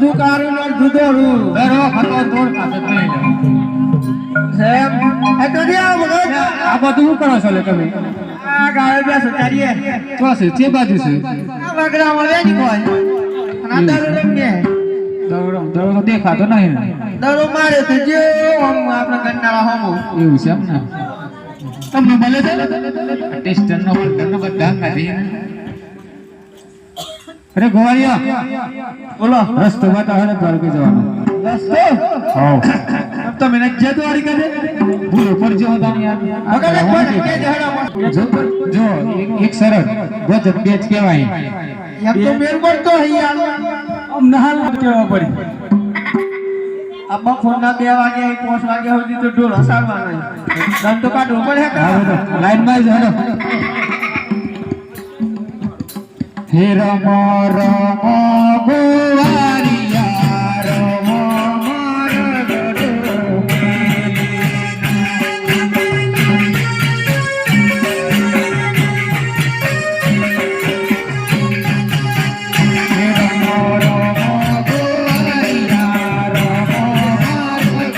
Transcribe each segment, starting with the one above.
દુકારું નો દુધોરું દરો ખતો તોડ પાસે નહીં સાહેબ એ તો dia ભગત આ બધું કરો છો લે તમે આ ગાય બેસ ચારીએ તો છે બાજુ છે આ વગડા મળે ની કોઈ અને દારૂ રમીએ દરો તો દેખાતો નહીં દારૂ મારે તો જે આમ આપણા કંટાળા હોમો એવું છે એમ ને તમને મળે છે ટેસ્ટર નો બધા કાઢી અરે ગોવાળિયા બોલો રસ્તો બતાવો ને દ્વારકા જવાનો રસ્તો હા તમે નજ્જે દ્વારકા દે ભૂલો પડજો તાની યાર વગર કોઈ કે જહડા જો એક સરળ ગજબ બેચ કહેવાય એમ તો મેર પડતો હે યાર આમ નહાલ કેવા પડી આમાં ફોનના 2 વાગે 5 વાગ્યા સુધી તો ઢોલ હસાડવાનો દંડ તો કાઢવો પડે લાઈન માં જ હડો હે રમો રમો ગોવાળિયા રમો માર ગડો હે રમો રમો ગોવાળિયા રમો માર ગડો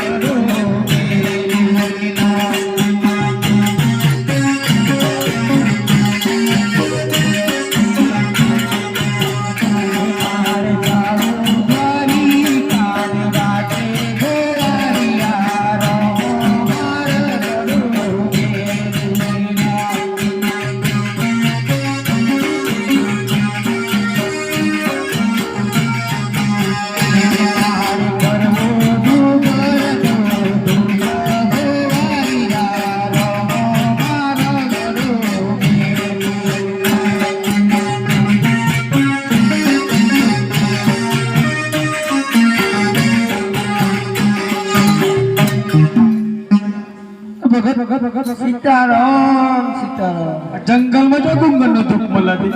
સીતારામ સીતારામ જંગલમાં જો ડુંગરનો ધૂપ મલાતી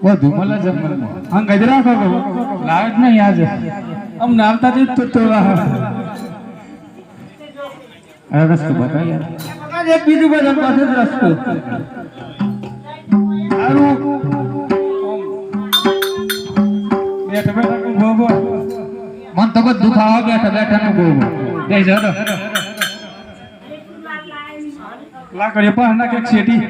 વધુ મલા જંગલમાં હા ગજરા કરો લાઈટ નહીં આજે અમને આવતા જ તો અરે રસ્તો બતા યાર આજે બીજું બધા પાસે જ રસ્તો સારું બેઠા બેઠા ગોગો મન તો બધું ખાવા બેઠા બેઠા નું ગોગો દે જડો લાકડી પર ના કે છેટી